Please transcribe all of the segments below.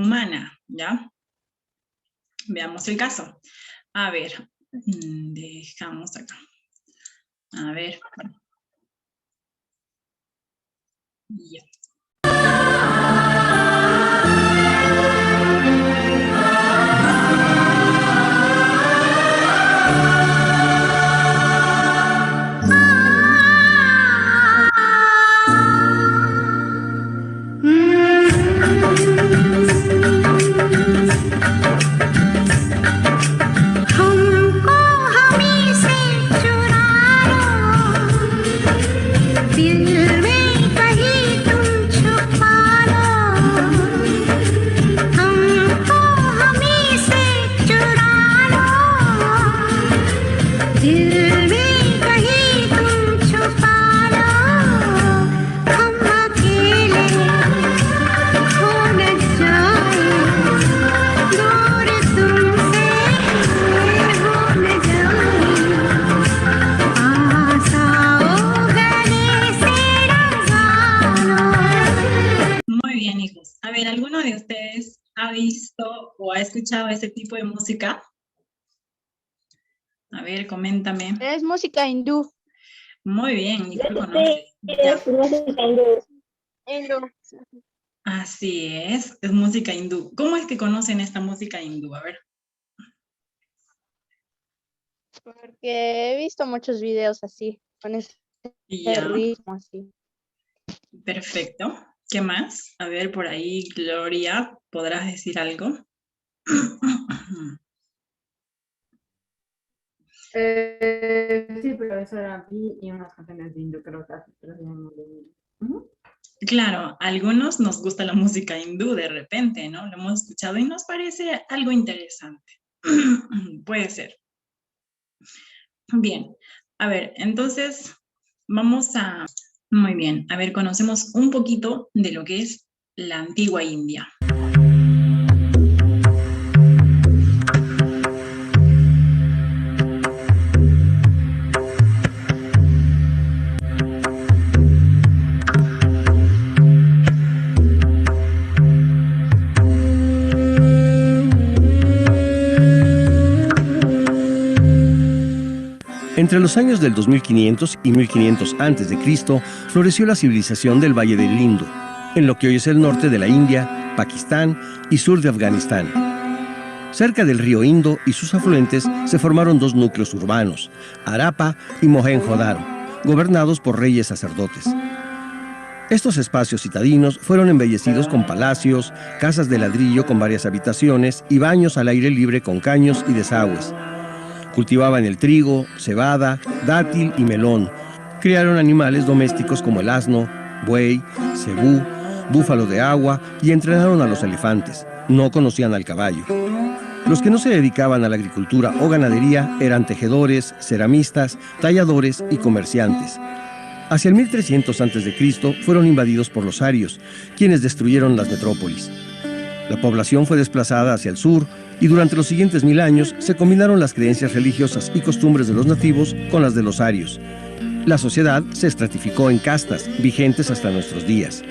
humana, ¿ya? Veamos el caso. A ver, dejamos acá. A ver. Ya. A ver, ¿alguno de ustedes ha visto o ha escuchado ese tipo de música? A ver, coméntame. Es música hindú. Muy bien, Nicole conoce. Sí, es música hindú. Así es música hindú. ¿Cómo es que conocen esta música hindú? A ver. Porque he visto muchos videos así, con ese ritmo así. Perfecto. ¿Qué más? A ver, por ahí, Gloria, ¿podrás decir algo? Sí, pero eso era aquí y unas canciones de hindú, creo que Claro, a algunos nos gusta la música hindú de repente, ¿no? Lo hemos escuchado y nos parece algo interesante. Puede ser. Bien, a ver, entonces vamos a... Muy bien, a ver, conocemos un poquito de lo que es la antigua India. Entre los años del 2500 y 1500 a.C., floreció la civilización del Valle del Indo, en lo que hoy es el norte de la India, Pakistán y sur de Afganistán. Cerca del río Indo y sus afluentes se formaron dos núcleos urbanos, Harappa y Mohenjo-Daro, gobernados por reyes sacerdotes. Estos espacios citadinos fueron embellecidos con palacios, casas de ladrillo con varias habitaciones y baños al aire libre con caños y desagües. Cultivaban el trigo, cebada, dátil y melón. Criaron animales domésticos como el asno, buey, cebú, búfalo de agua y entrenaron a los elefantes. No conocían al caballo. Los que no se dedicaban a la agricultura o ganadería eran tejedores, ceramistas, talladores y comerciantes. Hacia el 1300 a.C. fueron invadidos por los arios, quienes destruyeron las metrópolis. La población fue desplazada hacia el sur y durante los siguientes 1000 años se combinaron las creencias religiosas y costumbres de los nativos con las de los arios. La sociedad se estratificó en castas, vigentes hasta nuestros días.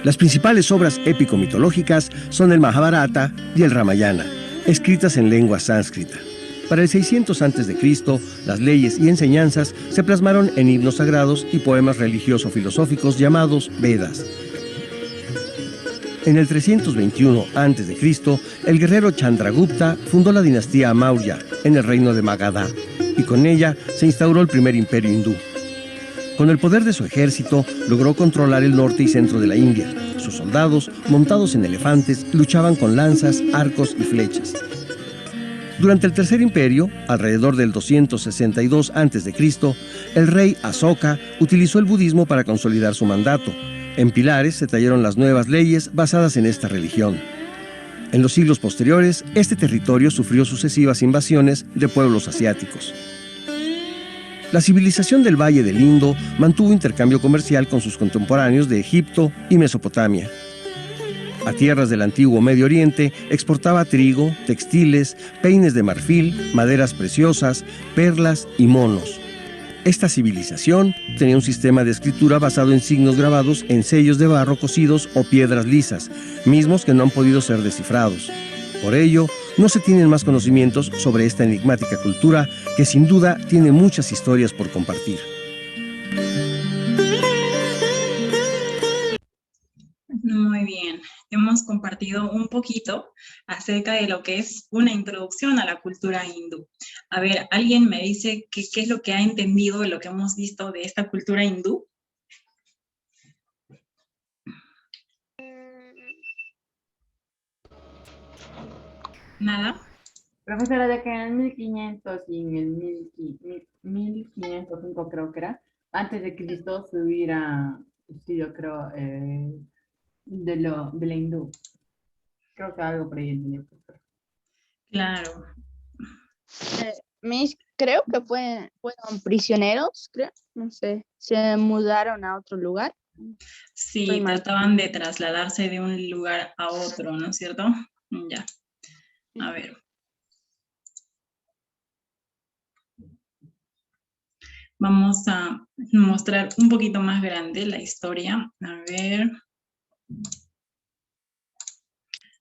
Las principales obras épico-mitológicas son el Mahabharata y el Ramayana, escritas en lengua sánscrita. Para el 600 a.C., las leyes y enseñanzas se plasmaron en himnos sagrados y poemas religioso-filosóficos llamados Vedas. En el 321 a.C., el guerrero Chandragupta fundó la dinastía Maurya en el reino de Magadha, y con ella se instauró el primer imperio hindú. Con el poder de su ejército, logró controlar el norte y centro de la India. Sus soldados, montados en elefantes, luchaban con lanzas, arcos y flechas. Durante el Tercer Imperio, alrededor del 262 a.C., el rey Asoka utilizó el budismo para consolidar su mandato. En pilares se tallaron las nuevas leyes basadas en esta religión. En los siglos posteriores, este territorio sufrió sucesivas invasiones de pueblos asiáticos. La civilización del Valle del Indo mantuvo intercambio comercial con sus contemporáneos de Egipto y Mesopotamia. A tierras del antiguo Medio Oriente exportaba trigo, textiles, peines de marfil, maderas preciosas, perlas y monos. Esta civilización tenía un sistema de escritura basado en signos grabados en sellos de barro cocidos o piedras lisas, mismos que no han podido ser descifrados. Por ello, no se tienen más conocimientos sobre esta enigmática cultura que sin duda tiene muchas historias por compartir. Muy bien, hemos compartido un poquito acerca de lo que es una introducción a la cultura hindú. A ver, ¿alguien me dice qué es lo que ha entendido de lo que hemos visto de esta cultura hindú? ¿Nada? Profesora, de que en el 1500 y en el 1505 creo que era, antes de Cristo se hubiera, sí, yo creo, de la hindú. Creo que algo por ahí entendí, profesora. Claro. Creo que fueron prisioneros, creo, no sé, se mudaron a otro lugar. Sí, Estoy mal. trataban de trasladarse de un lugar a otro, ¿no es cierto? Ya. A ver. Vamos a mostrar un poquito más grande la historia. A ver.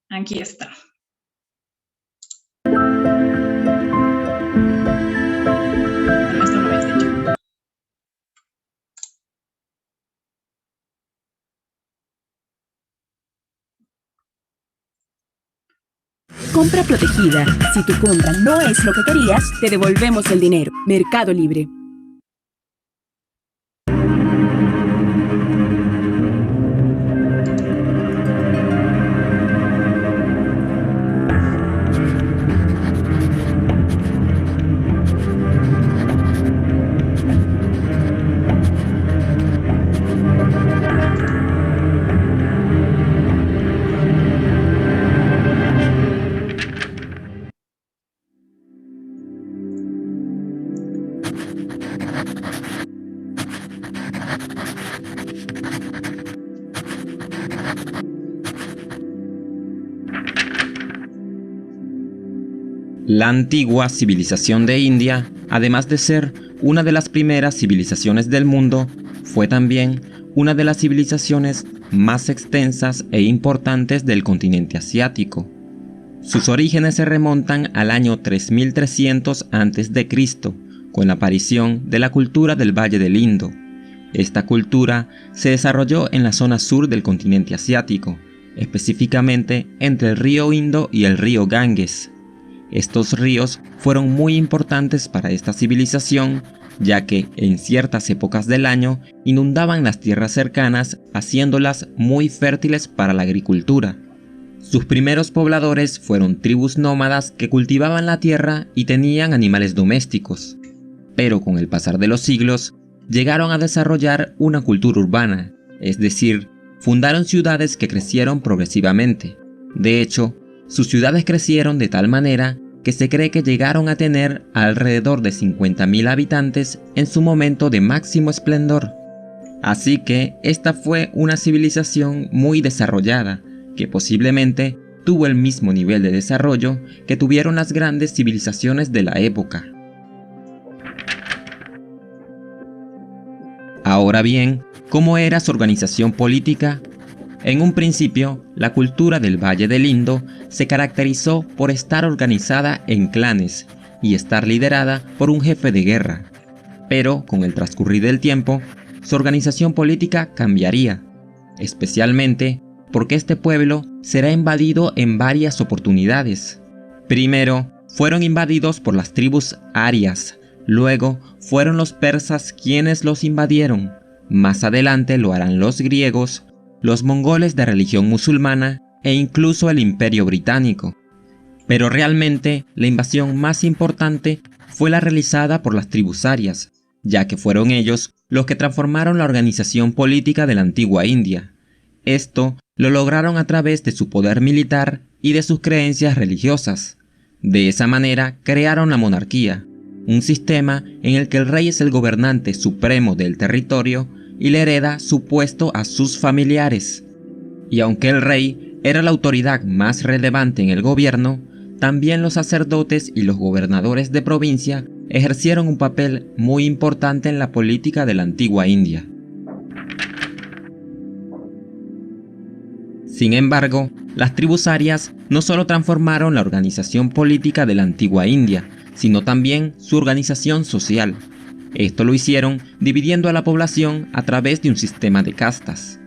Aquí está. No, esto lo habéis hecho. Compra protegida. Si tu compra no es lo que querías, te devolvemos el dinero. Mercado Libre. La antigua civilización de India, además de ser una de las primeras civilizaciones del mundo, fue también una de las civilizaciones más extensas e importantes del continente asiático. Sus orígenes se remontan al año 3300 a.C., con la aparición de la cultura del Valle del Indo. Esta cultura se desarrolló en la zona sur del continente asiático, específicamente entre el río Indo y el río Ganges. Estos ríos fueron muy importantes para esta civilización, ya que en ciertas épocas del año inundaban las tierras cercanas, haciéndolas muy fértiles para la agricultura. Sus primeros pobladores fueron tribus nómadas que cultivaban la tierra y tenían animales domésticos. Pero con el pasar de los siglos, llegaron a desarrollar una cultura urbana, es decir, fundaron ciudades que crecieron progresivamente. De hecho, sus ciudades crecieron de tal manera que se cree que llegaron a tener alrededor de 50.000 habitantes en su momento de máximo esplendor. Así que esta fue una civilización muy desarrollada, que posiblemente tuvo el mismo nivel de desarrollo que tuvieron las grandes civilizaciones de la época. Ahora bien, ¿cómo era su organización política? En un principio, la cultura del Valle del Indo se caracterizó por estar organizada en clanes y estar liderada por un jefe de guerra. Pero, con el transcurrir del tiempo, su organización política cambiaría, especialmente porque este pueblo será invadido en varias oportunidades. Primero, fueron invadidos por las tribus arias, luego fueron los persas quienes los invadieron, más adelante lo harán los griegos, los mongoles de religión musulmana e incluso el Imperio Británico. Pero realmente la invasión más importante fue la realizada por las tribus arias, ya que fueron ellos los que transformaron la organización política de la antigua India. Esto lo lograron a través de su poder militar y de sus creencias religiosas. De esa manera crearon la monarquía, un sistema en el que el rey es el gobernante supremo del territorio y le hereda su puesto a sus familiares. Y aunque el rey era la autoridad más relevante en el gobierno, también los sacerdotes y los gobernadores de provincia ejercieron un papel muy importante en la política de la antigua India. Sin embargo, las tribus arias no solo transformaron la organización política de la antigua India, sino también su organización social. Esto lo hicieron dividiendo a la población a través de un sistema de castas.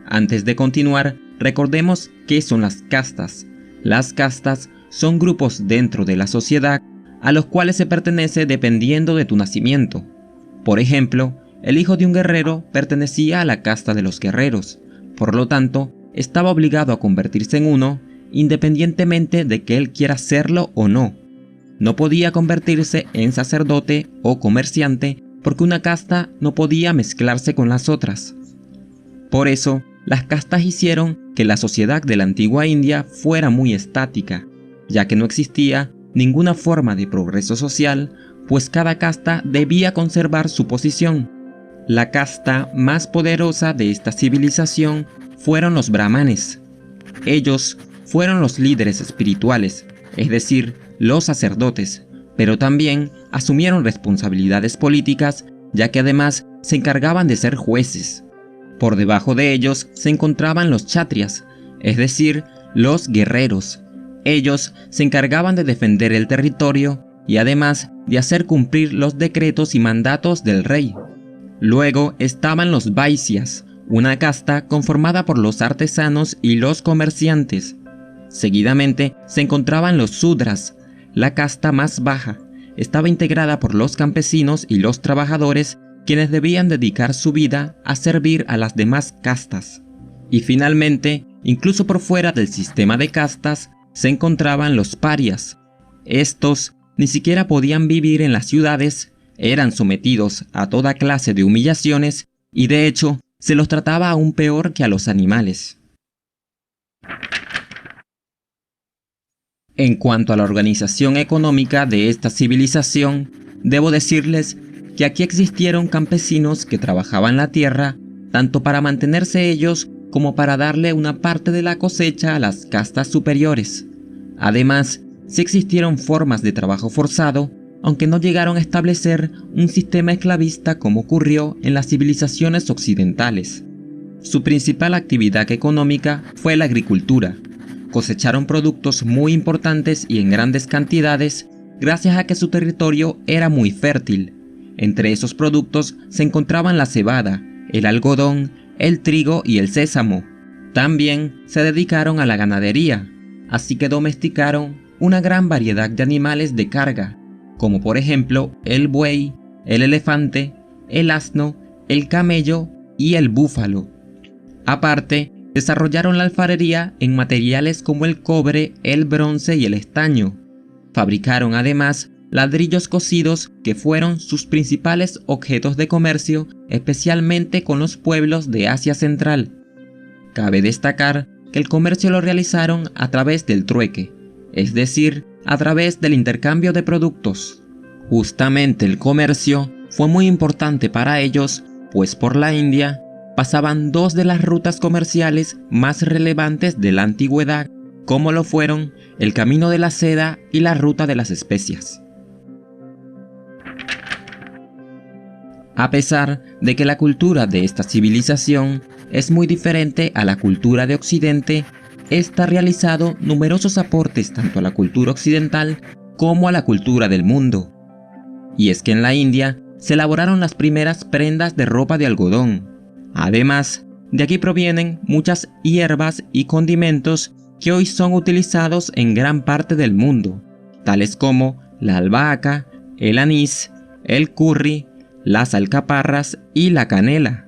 Antes de continuar, recordemos qué son las castas. Las castas son grupos dentro de la sociedad a los cuales se pertenece dependiendo de tu nacimiento. Por ejemplo, el hijo de un guerrero pertenecía a la casta de los guerreros, por lo tanto, estaba obligado a convertirse en uno, independientemente de que él quiera serlo o no. No podía convertirse en sacerdote o comerciante porque una casta no podía mezclarse con las otras. Por eso, las castas hicieron que la sociedad de la antigua India fuera muy estática, ya que no existía ninguna forma de progreso social, pues cada casta debía conservar su posición. La casta más poderosa de esta civilización fueron los brahmanes. Ellos fueron los líderes espirituales, es decir, los sacerdotes, pero también asumieron responsabilidades políticas, ya que además se encargaban de ser jueces. Por debajo de ellos se encontraban los kshatriyas, es decir, los guerreros. Ellos se encargaban de defender el territorio y además de hacer cumplir los decretos y mandatos del rey. Luego estaban los vaisyas, una casta conformada por los artesanos y los comerciantes. Seguidamente se encontraban los sudras, la casta más baja. Estaba integrada por los campesinos y los trabajadores, quienes debían dedicar su vida a servir a las demás castas. Y finalmente, incluso por fuera del sistema de castas, se encontraban los parias. Estos ni siquiera podían vivir en las ciudades, eran sometidos a toda clase de humillaciones y de hecho se los trataba aún peor que a los animales. En cuanto a la organización económica de esta civilización, debo decirles que aquí existieron campesinos que trabajaban la tierra tanto para mantenerse ellos como para darle una parte de la cosecha a las castas superiores. Además, sí existieron formas de trabajo forzado, aunque no llegaron a establecer un sistema esclavista como ocurrió en las civilizaciones occidentales. Su principal actividad económica fue la agricultura. Cosecharon productos muy importantes y en grandes cantidades gracias a que su territorio era muy fértil. Entre esos productos se encontraban la cebada, el algodón, el trigo y el sésamo. También se dedicaron a la ganadería, así que domesticaron una gran variedad de animales de carga, como por ejemplo el buey, el elefante, el asno, el camello y el búfalo. Aparte, desarrollaron la alfarería en materiales como el cobre, el bronce y el estaño. Fabricaron además ladrillos cocidos que fueron sus principales objetos de comercio, especialmente con los pueblos de Asia Central. Cabe destacar que el comercio lo realizaron a través del trueque, es decir, a través del intercambio de productos. Justamente el comercio fue muy importante para ellos, pues por la India pasaban dos de las rutas comerciales más relevantes de la antigüedad, como lo fueron el camino de la seda y la ruta de las especias. A pesar de que la cultura de esta civilización es muy diferente a la cultura de Occidente, esta ha realizado numerosos aportes tanto a la cultura occidental como a la cultura del mundo. Y es que en la India se elaboraron las primeras prendas de ropa de algodón. Además, de aquí provienen muchas hierbas y condimentos que hoy son utilizados en gran parte del mundo, tales como la albahaca, el anís, el curry, las alcaparras y la canela.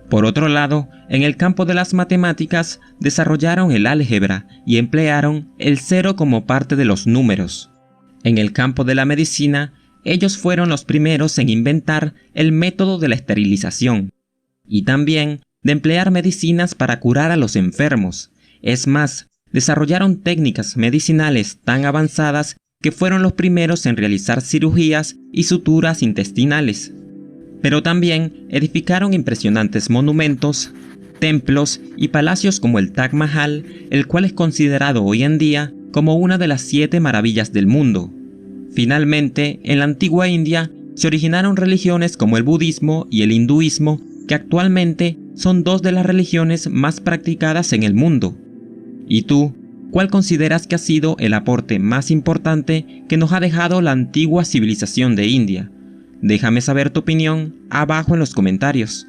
Por otro lado, en el campo de las matemáticas desarrollaron el álgebra y emplearon el cero como parte de los números. En el campo de la medicina, ellos fueron los primeros en inventar el método de la esterilización y también de emplear medicinas para curar a los enfermos. Es más, desarrollaron técnicas medicinales tan avanzadas que fueron los primeros en realizar cirugías y suturas intestinales. Pero también edificaron impresionantes monumentos, templos y palacios como el Taj Mahal, el cual es considerado hoy en día como una de las 7 maravillas del mundo. Finalmente, en la antigua India se originaron religiones como el budismo y el hinduismo, que actualmente son dos de las religiones más practicadas en el mundo. ¿Y tú, cuál consideras que ha sido el aporte más importante que nos ha dejado la antigua civilización de India? Déjame saber tu opinión abajo en los comentarios.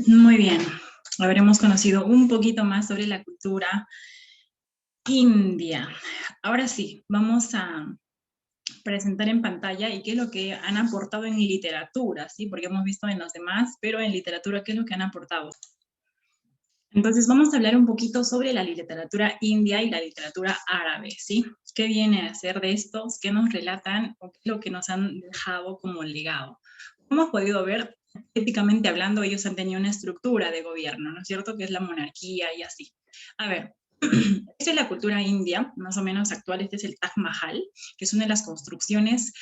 Muy bien, habremos conocido un poquito más sobre la cultura india. Ahora sí, vamos a presentar en pantalla y qué es lo que han aportado en literatura, ¿sí? Porque hemos visto en los demás, pero en literatura, ¿qué es lo que han aportado? Entonces vamos a hablar un poquito sobre la literatura india y la literatura árabe, ¿sí? ¿Qué viene a ser de estos? ¿Qué nos relatan? ¿O qué es lo que nos han dejado como legado? Como hemos podido ver, éticamente hablando, ellos han tenido una estructura de gobierno, ¿no es cierto? Que es la monarquía y así. A ver, esta es la cultura india, más o menos actual. Este es el Taj Mahal, que es una de las construcciones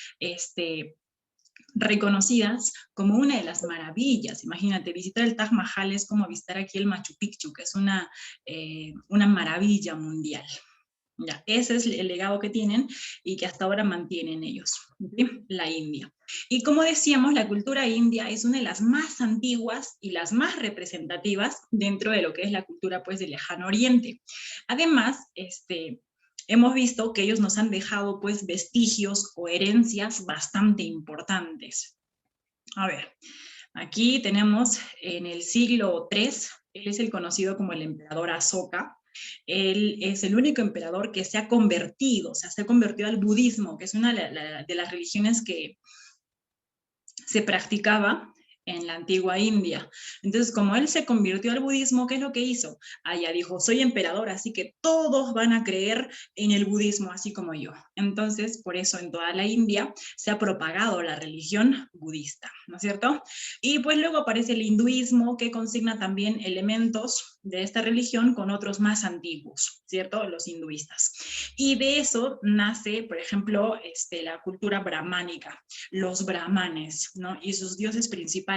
reconocidas como una de las maravillas. Imagínate, visitar el Taj Mahal es como visitar aquí el Machu Picchu, que es una maravilla mundial. Ya, ese es el legado que tienen y que hasta ahora mantienen ellos, ¿sí? La India. Y como decíamos, la cultura india es una de las más antiguas y las más representativas dentro de lo que es la cultura, pues, del Lejano Oriente. Además, hemos visto que ellos nos han dejado, pues, vestigios o herencias bastante importantes. A ver, aquí tenemos en el siglo III, él es el conocido como el emperador Asoka. Él es el único emperador que se ha convertido, o sea, se ha convertido al budismo, que es una de las religiones que se practicaba en la antigua India. Entonces, como él se convirtió al budismo, ¿qué es lo que hizo? Allá dijo, soy emperador, así que todos van a creer en el budismo, así como yo. Entonces, por eso en toda la India se ha propagado la religión budista, ¿no es cierto? Y pues luego aparece el hinduismo, que consigna también elementos de esta religión con otros más antiguos, ¿cierto? Los hinduistas. Y de eso nace, por ejemplo, la cultura brahmánica, los brahmanes, ¿no? Y sus dioses principales,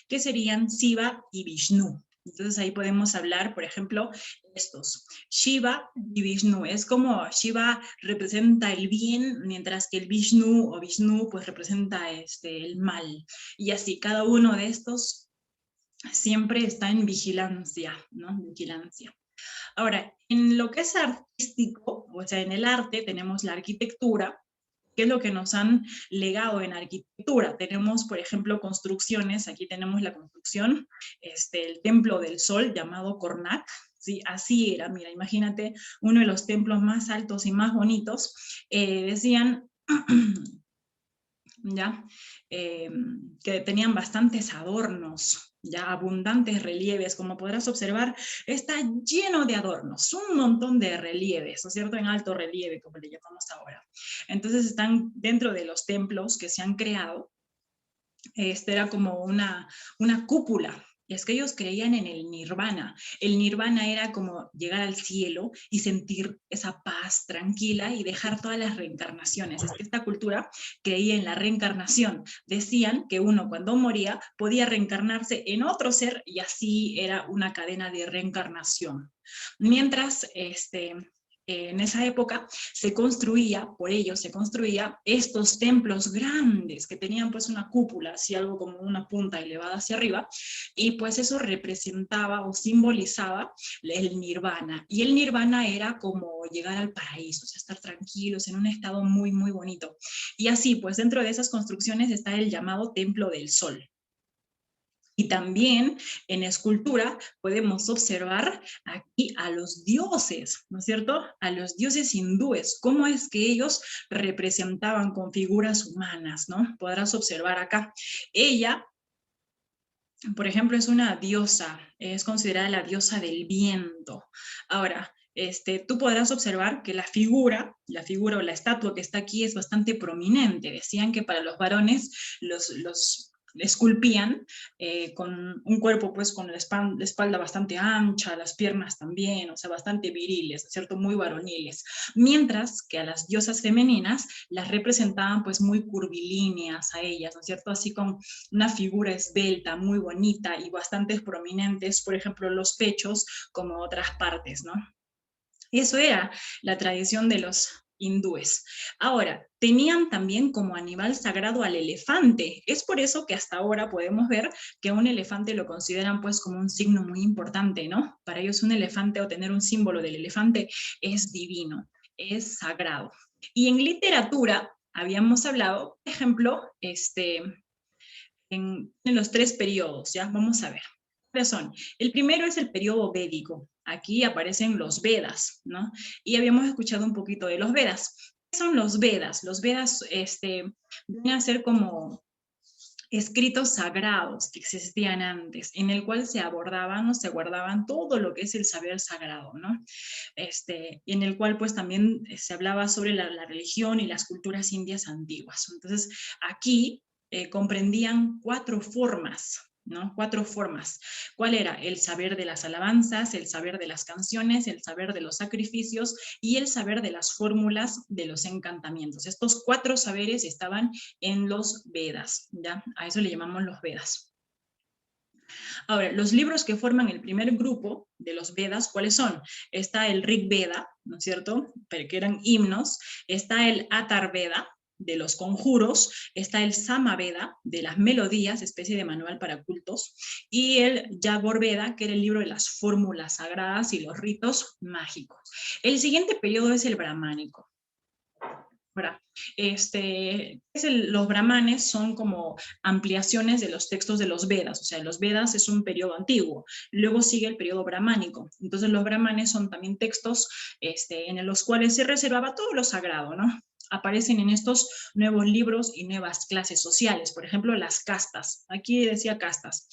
que serían Shiva y Vishnu. Entonces ahí podemos hablar, por ejemplo, estos, Shiva y Vishnu. Es como Shiva representa el bien, mientras que el Vishnu pues representa el mal. Y así, cada uno de estos siempre está en vigilancia, ¿no? Vigilancia. Ahora, en lo que es artístico, o sea, en el arte tenemos la arquitectura. ¿Qué es lo que nos han legado en arquitectura? Tenemos, por ejemplo, construcciones. Aquí tenemos la construcción, el Templo del Sol, llamado Karnak. Sí, así era, mira, imagínate, uno de los templos más altos y más bonitos. Decían ¿ya? Que tenían bastantes adornos, ya abundantes relieves. Como podrás observar, está lleno de adornos, un montón de relieves, ¿no es cierto? En alto relieve, como le llamamos ahora. Entonces están dentro de los templos que se han creado. Era como una cúpula. Y es que ellos creían en el nirvana. El nirvana era como llegar al cielo y sentir esa paz tranquila y dejar todas las reencarnaciones. Es que esta cultura creía en la reencarnación. Decían que uno cuando moría podía reencarnarse en otro ser y así era una cadena de reencarnación. Mientras en esa época por ello se construía estos templos grandes que tenían pues una cúpula, así algo como una punta elevada hacia arriba, y pues eso representaba o simbolizaba el nirvana. Y el nirvana era como llegar al paraíso, o sea, estar tranquilos en un estado muy, muy bonito. Y así, pues dentro de esas construcciones está el llamado Templo del Sol. Y también en escultura podemos observar aquí a los dioses, ¿no es cierto? A los dioses hindúes, cómo es que ellos representaban con figuras humanas, ¿no? Podrás observar acá. Ella, por ejemplo, es una diosa, es considerada la diosa del viento. Ahora, tú podrás observar que la figura o la estatua que está aquí es bastante prominente. Decían que para los varones los esculpían con un cuerpo pues con la espalda bastante ancha, las piernas también, o sea, bastante viriles, ¿cierto? Muy varoniles. Mientras que a las diosas femeninas las representaban pues muy curvilíneas a ellas, ¿no es cierto? Así con una figura esbelta, muy bonita y bastantes prominentes, por ejemplo, los pechos como otras partes, ¿no? Y eso era la tradición de los hindúes. Ahora, tenían también como animal sagrado al elefante. Es por eso que hasta ahora podemos ver que un elefante lo consideran pues como un signo muy importante, ¿no? Para ellos un elefante o tener un símbolo del elefante es divino, es sagrado. Y en literatura habíamos hablado, por ejemplo, en los 3 periodos, ¿ya? Vamos a ver. ¿Cuáles son? El primero es el periodo védico. Aquí aparecen los Vedas, ¿no? Y habíamos escuchado un poquito de los Vedas. ¿Qué son los Vedas? Los Vedas vienen a ser como escritos sagrados que existían antes, en el cual se abordaban o se guardaban todo lo que es el saber sagrado, ¿no? En el cual pues también se hablaba sobre la religión y las culturas indias antiguas. Entonces aquí comprendían 4 formas, ¿no? 4 formas. ¿Cuál era? El saber de las alabanzas, el saber de las canciones, el saber de los sacrificios y el saber de las fórmulas de los encantamientos. Estos 4 saberes estaban en los Vedas, ¿ya? A eso le llamamos los Vedas. Ahora, los libros que forman el primer grupo de los Vedas, ¿cuáles son? Está el Rig Veda, ¿no es cierto? Pero que eran himnos. Está el Atar Veda, de los conjuros, está el Samaveda, de las melodías, especie de manual para cultos, y el Yagor Veda, que era el libro de las fórmulas sagradas y los ritos mágicos. El siguiente periodo es el brahmánico. Ahora, los brahmanes son como ampliaciones de los textos de los Vedas, o sea, los Vedas es un periodo antiguo, luego sigue el periodo brahmánico, entonces los brahmanes son también textos en los cuales se reservaba todo lo sagrado, ¿no? Aparecen en estos nuevos libros y nuevas clases sociales, por ejemplo, las castas, aquí decía castas,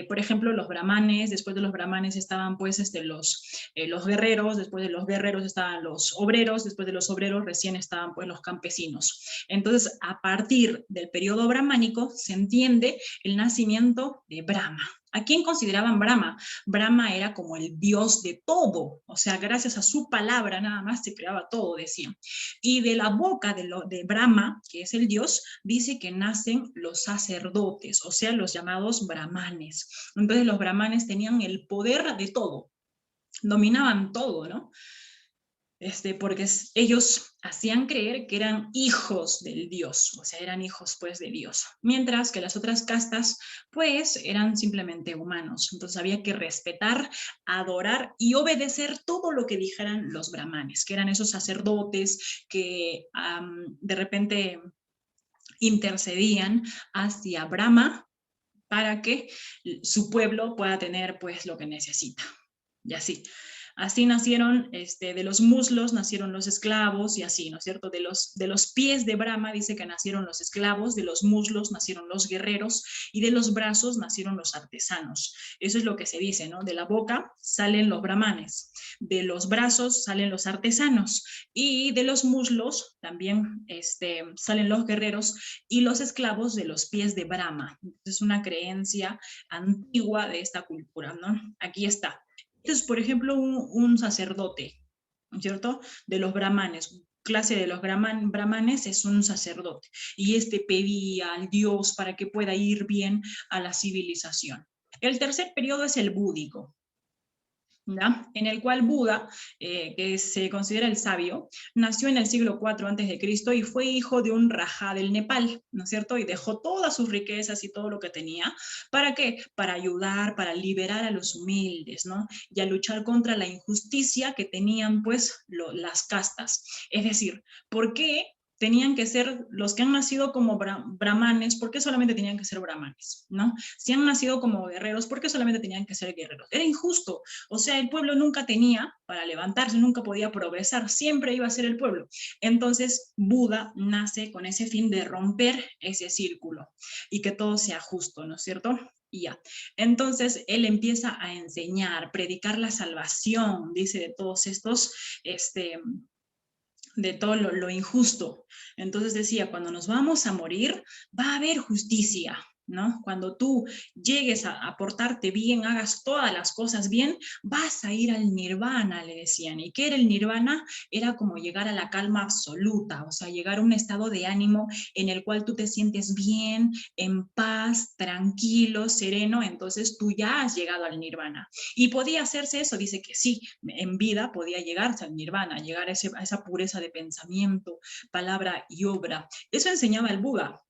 por ejemplo, los brahmanes, después de los brahmanes estaban pues los guerreros, después de los guerreros estaban los obreros, después de los obreros recién estaban pues los campesinos. Entonces, a partir del periodo brahmánico se entiende el nacimiento de Brahma. ¿A quién consideraban Brahma? Brahma era como el dios de todo, o sea, gracias a su palabra nada más se creaba todo, decían. Y de la boca de Brahma, que es el dios, dice que nacen los sacerdotes, o sea, los llamados brahmanes. Entonces los brahmanes tenían el poder de todo, dominaban todo, ¿no? Porque ellos hacían creer que eran hijos del Dios, o sea, eran hijos pues de Dios, mientras que las otras castas pues eran simplemente humanos, entonces había que respetar, adorar y obedecer todo lo que dijeran los brahmanes, que eran esos sacerdotes que de repente intercedían hacia Brahma para que su pueblo pueda tener pues lo que necesita, y así. Así nacieron, de los muslos nacieron los esclavos y así, ¿no es cierto? De los pies de Brahma dice que nacieron los esclavos, de los muslos nacieron los guerreros y de los brazos nacieron los artesanos. Eso es lo que se dice, ¿no? De la boca salen los brahmanes, de los brazos salen los artesanos y de los muslos también salen los guerreros y los esclavos de los pies de Brahma. Es una creencia antigua de esta cultura, ¿no? Aquí está. Este es, por ejemplo, un sacerdote, ¿no es cierto? De los brahmanes, clase de los brahmanes es un sacerdote, y pedía al dios para que pueda ir bien a la civilización. El tercer periodo es el búdico, ¿ya? En el cual Buda, que se considera el sabio, nació en el siglo IV a.C. y fue hijo de un rajá del Nepal, ¿no es cierto? Y dejó todas sus riquezas y todo lo que tenía, ¿para qué? Para ayudar, para liberar a los humildes, ¿no? Y a luchar contra la injusticia que tenían, pues, las castas. Es decir, ¿por qué tenían que ser los que han nacido como brahmanes? ¿Por qué solamente tenían que ser brahmanes? ¿No? Si han nacido como guerreros, ¿por qué solamente tenían que ser guerreros? Era injusto. O sea, el pueblo nunca tenía para levantarse, nunca podía progresar, siempre iba a ser el pueblo. Entonces, Buda nace con ese fin de romper ese círculo y que todo sea justo, ¿no es cierto? Y ya. Entonces, él empieza a enseñar, predicar la salvación, dice, de todos estos, de todo lo injusto. Entonces decía, cuando nos vamos a morir, va a haber justicia, ¿no? Cuando tú llegues a portarte bien, hagas todas las cosas bien, vas a ir al nirvana, le decían. ¿Y qué era el nirvana? Era como llegar a la calma absoluta, o sea, llegar a un estado de ánimo en el cual tú te sientes bien, en paz, tranquilo, sereno, entonces tú ya has llegado al nirvana. Y podía hacerse eso, dice que sí, en vida podía llegarse al nirvana, llegar a esa pureza de pensamiento, palabra y obra. Eso enseñaba el Buda,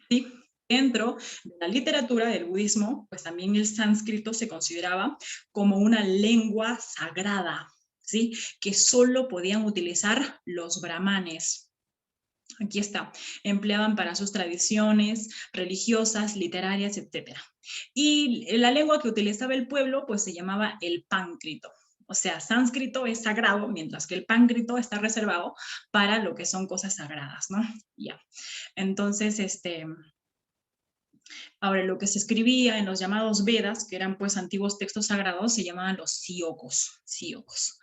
¿sí? Dentro de la literatura del budismo, pues también el sánscrito se consideraba como una lengua sagrada, ¿sí? Que solo podían utilizar los brahmanes. Aquí está, empleaban para sus tradiciones religiosas, literarias, etc. Y la lengua que utilizaba el pueblo, pues se llamaba el páncrito. O sea, sánscrito es sagrado, mientras que el páncrito está reservado para lo que son cosas sagradas, ¿no? Ya. Entonces, ahora, lo que se escribía en los llamados Vedas, que eran pues antiguos textos sagrados, se llamaban los síocos.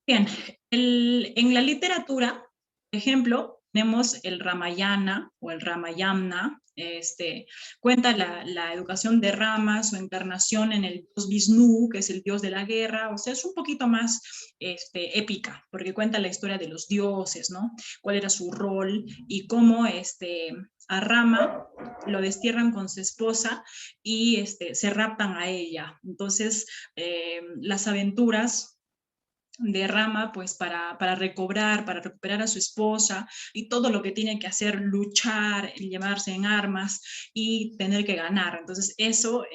Bien, en la literatura, por ejemplo, tenemos el Ramayana o el Ramayana, cuenta la educación de Rama, su encarnación en el dios Vishnu, que es el dios de la guerra, o sea, es un poquito más épica, porque cuenta la historia de los dioses, ¿no? Cuál era su rol y cómo a Rama lo destierran con su esposa y se raptan a ella. Entonces, las aventuras de Rama, pues para recuperar a su esposa y todo lo que tiene que hacer, luchar, llevarse en armas y tener que ganar. Entonces eso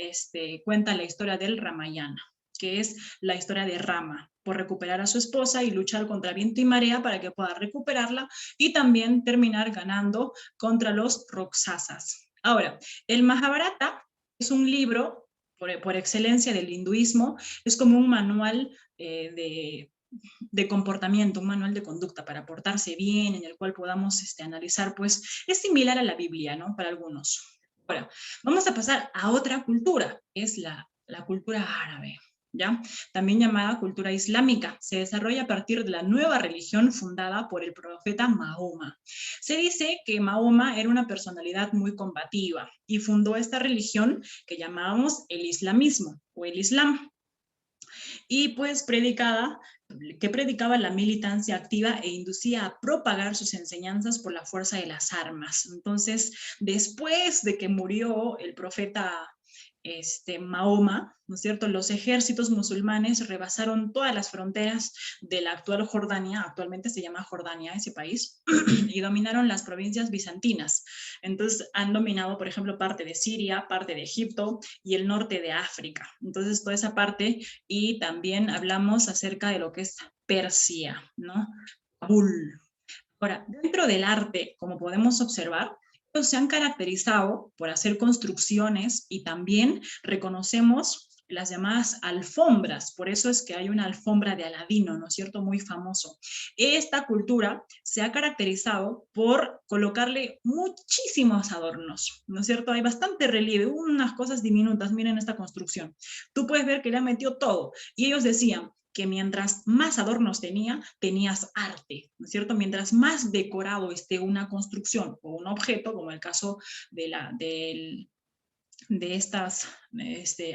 cuenta la historia del Ramayana, que es la historia de Rama, por recuperar a su esposa y luchar contra viento y marea para que pueda recuperarla y también terminar ganando contra los Raksasas. Ahora, el Mahabharata es un libro por excelencia del hinduismo, es como un manual de comportamiento, un manual de conducta para portarse bien, en el cual podamos analizar, pues es similar a la Biblia, ¿no? Para algunos. Ahora, vamos a pasar a otra cultura, es la cultura árabe, ¿ya? También llamada cultura islámica. Se desarrolla a partir de la nueva religión fundada por el profeta Mahoma. Se dice que Mahoma era una personalidad muy combativa y fundó esta religión que llamábamos el islamismo o el islam. Y pues predicaba la militancia activa e inducía a propagar sus enseñanzas por la fuerza de las armas. Entonces, después de que murió el profeta Mahoma, ¿no es cierto? Los ejércitos musulmanes rebasaron todas las fronteras de la actual Jordania, actualmente se llama Jordania ese país, y dominaron las provincias bizantinas. Entonces han dominado, por ejemplo, parte de Siria, parte de Egipto y el norte de África. Entonces toda esa parte, y también hablamos acerca de lo que es Persia, ¿no? Kabul. Ahora, dentro del arte, como podemos observar, se han caracterizado por hacer construcciones y también reconocemos las llamadas alfombras, por eso es que hay una alfombra de Aladino, ¿no es cierto?, muy famoso. Esta cultura se ha caracterizado por colocarle muchísimos adornos, ¿no es cierto? Hay bastante relieve, unas cosas diminutas, miren esta construcción. Tú puedes ver que le han metido todo, y ellos decían que mientras más adornos tenías arte, ¿no es cierto? Mientras más decorado esté una construcción o un objeto, como el caso de estas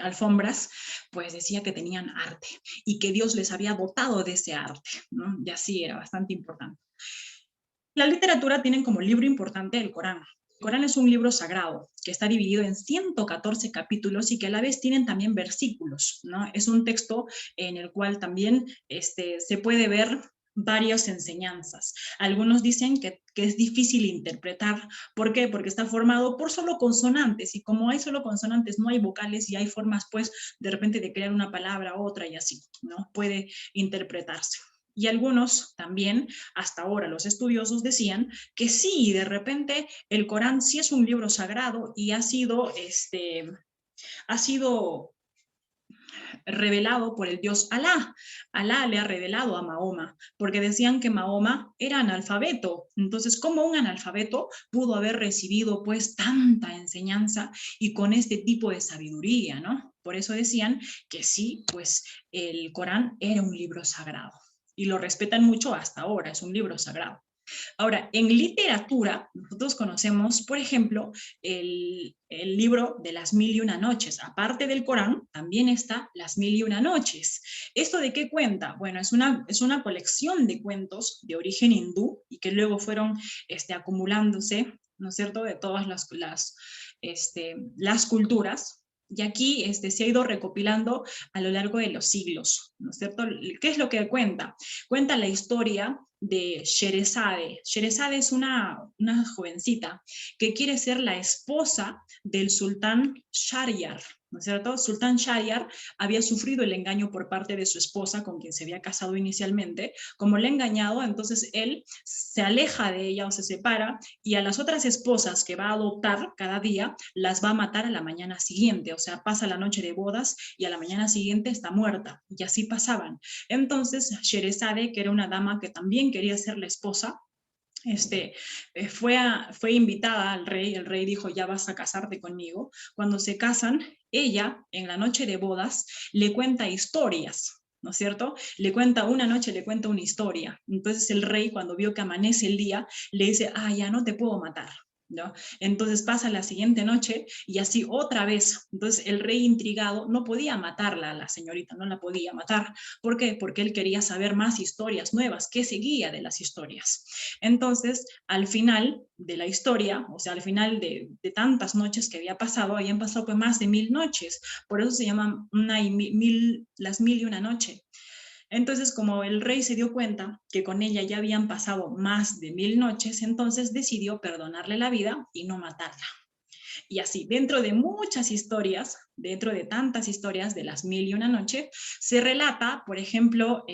alfombras, pues decía que tenían arte y que Dios les había dotado de ese arte, ¿no? Y así era bastante importante. La literatura tiene como libro importante el Corán. El Corán es un libro sagrado que está dividido en 114 capítulos y que a la vez tienen también versículos, ¿no? Es un texto en el cual también se puede ver varias enseñanzas. Algunos dicen que es difícil interpretar. ¿Por qué? Porque está formado por solo consonantes y como hay solo consonantes no hay vocales y hay formas pues de repente de crear una palabra, otra y así, ¿no? Puede interpretarse. Y algunos también, hasta ahora los estudiosos decían que sí, de repente el Corán sí es un libro sagrado y ha sido revelado por el dios Alá. Alá le ha revelado a Mahoma, porque decían que Mahoma era analfabeto. Entonces, ¿cómo un analfabeto pudo haber recibido pues tanta enseñanza y con este tipo de sabiduría, ¿no? Por eso decían que sí, pues el Corán era un libro sagrado. Y lo respetan mucho hasta ahora, es un libro sagrado. Ahora, en literatura, nosotros conocemos, por ejemplo, el libro de las 1001 noches. Aparte del Corán, también está las 1001 noches. ¿Esto de qué cuenta? Bueno, es una colección de cuentos de origen hindú y que luego fueron acumulándose, ¿no es cierto?, de todas las culturas. Y aquí se ha ido recopilando a lo largo de los siglos, ¿no es cierto? ¿Qué es lo que cuenta? Cuenta la historia de Sherezade. Sherezade es una jovencita que quiere ser la esposa del sultán Shahryar, ¿no es cierto? Sultán Shahryar había sufrido el engaño por parte de su esposa, con quien se había casado inicialmente. Como le ha engañado, entonces él se aleja de ella o se separa, y a las otras esposas que va a adoptar cada día, las va a matar a la mañana siguiente. O sea, pasa la noche de bodas y a la mañana siguiente está muerta. Y así pasaban. Entonces, Sherezade, que era una dama que también quería ser la esposa, fue invitada al rey. El rey dijo, ya vas a casarte conmigo. Cuando se casan, ella, en la noche de bodas, le cuenta historias, ¿no es cierto? Una noche le cuenta una historia. Entonces el rey, cuando vio que amanece el día, le dice, ya no te puedo matar, ¿no? Entonces pasa la siguiente noche y así otra vez. Entonces el rey, intrigado, no podía matarla a la señorita, no la podía matar. ¿Por qué? Porque él quería saber más historias nuevas, qué seguía de las historias. Entonces, al final de la historia, o sea, al final de tantas noches que habían pasado pues más de 1000 noches. Por eso se llaman las 1001 noches. Entonces, como el rey se dio cuenta que con ella ya habían pasado más de 1000 noches, entonces decidió perdonarle la vida y no matarla. Y así, dentro de muchas historias, dentro de tantas historias de las 1001 noches, se relata, por ejemplo,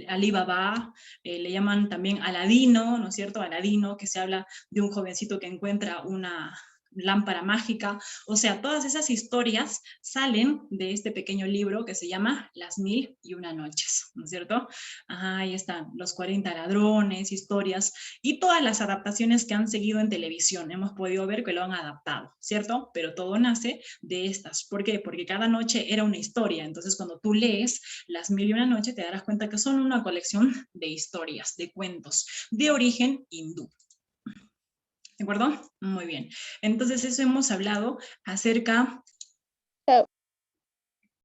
Ali Baba, le llaman también Aladino, ¿no es cierto? Aladino, que se habla de un jovencito que encuentra una lámpara mágica. O sea, todas esas historias salen de este pequeño libro que se llama Las 1001 noches, ¿no es cierto? Ahí están los 40 ladrones, historias y todas las adaptaciones que han seguido en televisión. Hemos podido ver que lo han adaptado, ¿cierto? Pero todo nace de estas. ¿Por qué? Porque cada noche era una historia. Entonces, cuando tú lees Las 1001 noches, te darás cuenta que son una colección de historias, de cuentos, de origen hindú. ¿De acuerdo? Muy bien. Entonces, eso hemos hablado acerca